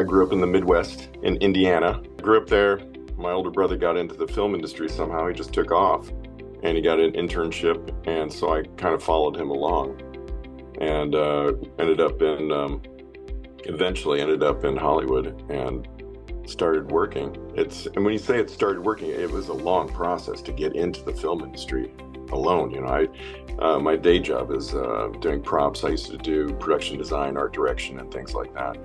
grew up in the Midwest in Indiana. Grew up there. My older brother got into the film industry somehow. He just took off and he got an internship. And so I kind of followed him along and eventually ended up in Hollywood and started working. And when you say it started working, it was a long process to get into the film industry alone. My day job is doing props. I used to do production design, art direction, and things like that.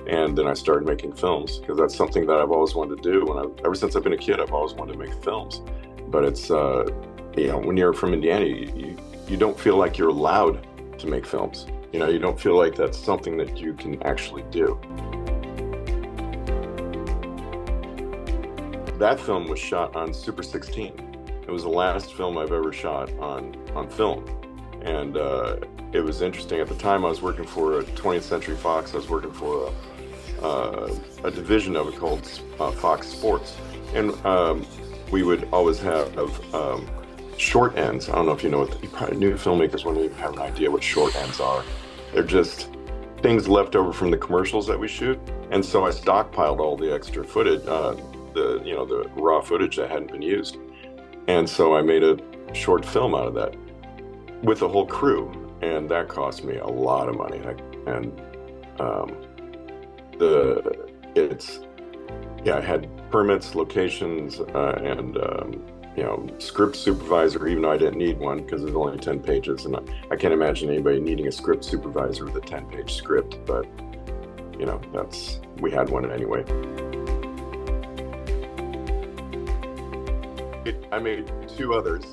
And then I started making films because that's something that I've always wanted to do. Ever since I've been a kid, I've always wanted to make films. But it's when you're from Indiana, you don't feel like you're allowed to make films. You don't feel like that's something that you can actually do. That film was shot on Super 16. It was the last film I've ever shot on film. And it was interesting. At the time, I was working for 20th Century Fox. I was working for a division of it called Fox Sports. And we would always have short ends. I don't know if you know new filmmakers wouldn't even have an idea what short ends are. They're just things left over from the commercials that we shoot. And so I stockpiled all the extra footage, the raw footage that hadn't been used. And so I made a short film out of that with a whole crew. And that cost me a lot of money. I had permits, locations, and script supervisor, even though I didn't need one because there's only 10 pages. And I can't imagine anybody needing a script supervisor with a 10-page script, but we had one anyway. I made two others.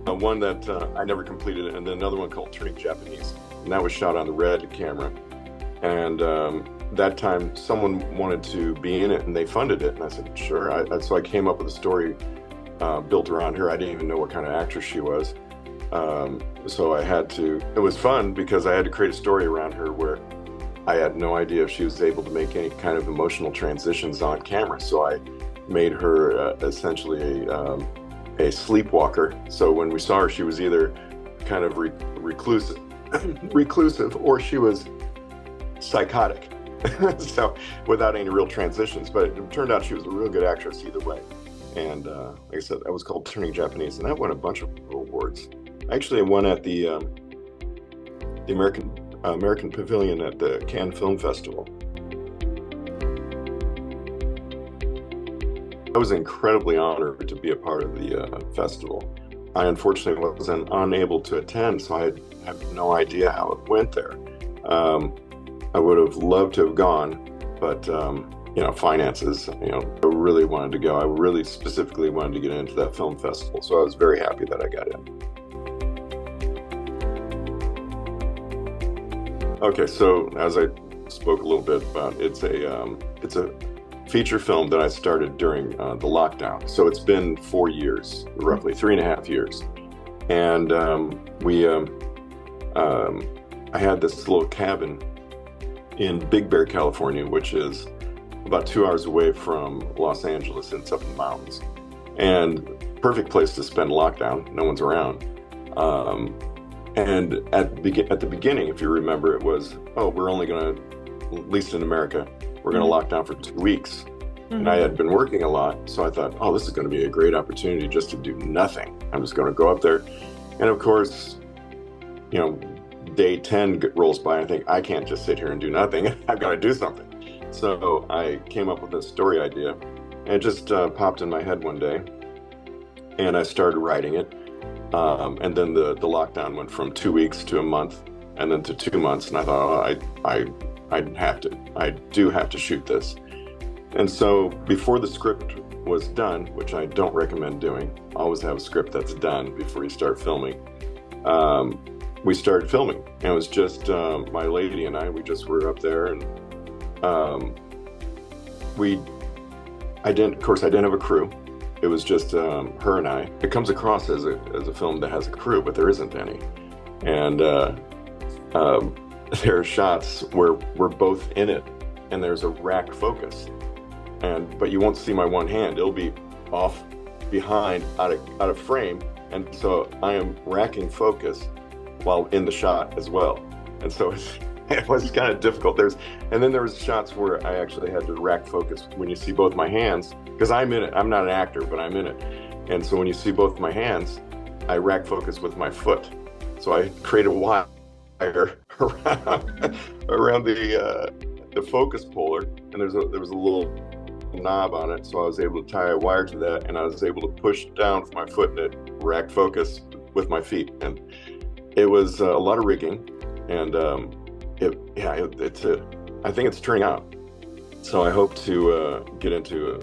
One that I never completed, and then another one called Turning Japanese. And that was shot on the Red camera. And that time, someone wanted to be in it, and they funded it. And I said, sure. So I came up with a story built around her. I didn't even know what kind of actress she was. So I had to, it was fun because I had to create a story around her where I had no idea if she was able to make any kind of emotional transitions on camera. So I made her essentially a sleepwalker. So when we saw her, she was either kind of reclusive, or she was psychotic. So without any real transitions, but it turned out she was a real good actress either way. And like I said, that was called Turning Japanese, and that won a bunch of awards. Actually, I won at the American Pavilion at the Cannes Film Festival. I was incredibly honored to be a part of the festival. I unfortunately was unable to attend, so I have no idea how it went there. I would have loved to have gone, but finances, I really wanted to go. I really specifically wanted to get into that film festival, so I was very happy that I got in. Okay, so as I spoke a little bit about, it's a feature film that I started during the lockdown. So it's been 4 years, roughly 3.5 years. And I had this little cabin in Big Bear, California, which is about 2 hours away from Los Angeles, and it's up in the mountains. And perfect place to spend lockdown, no one's around. And at the beginning, if you remember, it was, we're only gonna, at least in America, we're going to lock down for 2 weeks. Mm-hmm. And I had been working a lot, so I thought, this is going to be a great opportunity just to do nothing. I'm just going to go up there. And of course, day 10 rolls by, and I think, I can't just sit here and do nothing. I've got to do something. So I came up with a story idea, and it just popped in my head one day, and I started writing it. And then the lockdown went from 2 weeks to a month, and then to 2 months, and I thought, I do have to shoot this. And so before the script was done, which I don't recommend doing, always have a script that's done before you start filming. We started filming, and it was just my lady and I. We just were up there, and I didn't have a crew. It was just her and I. It comes across as a film that has a crew, but there isn't any. And there are shots where we're both in it, and there's a rack focus, but you won't see my one hand. It'll be off behind, out of frame, and so I am racking focus while in the shot as well. And so It was kind of difficult. And then there was shots where I actually had to rack focus when you see both my hands, because I'm in it. I'm not an actor, but I'm in it. And so when you see both my hands, I rack focus with my foot. So I create a wire around the focus puller, and there was a little knob on it, so I was able to tie a wire to that, and I was able to push down with my foot, and it racked focus with my feet. And it was a lot of rigging, and I think it's turning out. So I hope to get into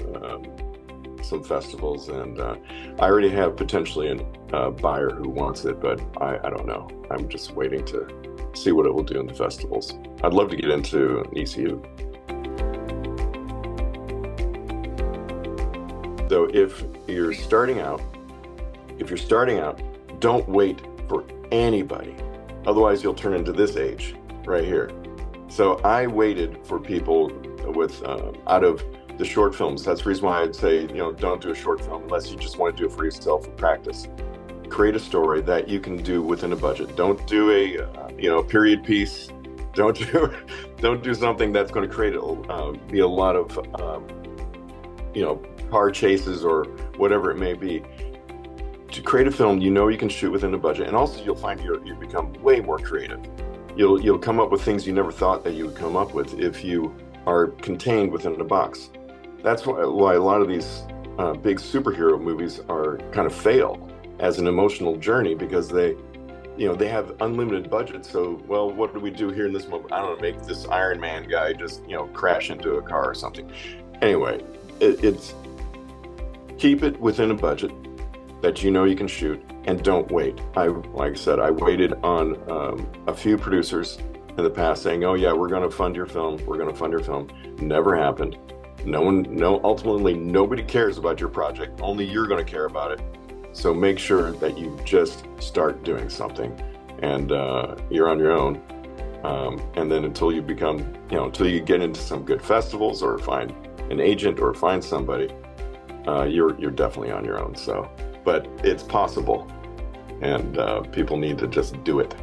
some festivals, and I already have potentially a buyer who wants it, but I don't know. I'm just waiting to see what it will do in the festivals. I'd love to get into ECU. So if you're starting out, don't wait for anybody. Otherwise, you'll turn into this age right here. So I waited for people with out of the short films. That's the reason why I'd say, don't do a short film unless you just want to do it for yourself for practice. Create a story that you can do within a budget. Don't do a period piece. Don't do something that's going to create be a lot of car chases or whatever it may be. To create a film, you can shoot within a budget, and also you'll find you become way more creative. You'll come up with things you never thought that you would come up with if you are contained within a box. That's why a lot of these big superhero movies are kind of fail as an emotional journey, because they have unlimited budget. So, well, what do we do here in this moment? I don't know, make this Iron Man guy just crash into a car or something. Anyway, it's keep it within a budget that you can shoot, and don't wait. Like I said, I waited on a few producers in the past saying, "Oh yeah, we're going to fund your film. We're going to fund your film." Never happened. Ultimately, nobody cares about your project. Only you're going to care about it. So make sure that you just start doing something, and you're on your own. And then until you get into some good festivals, or find an agent, or find somebody, you're definitely on your own. So, but it's possible, and people need to just do it.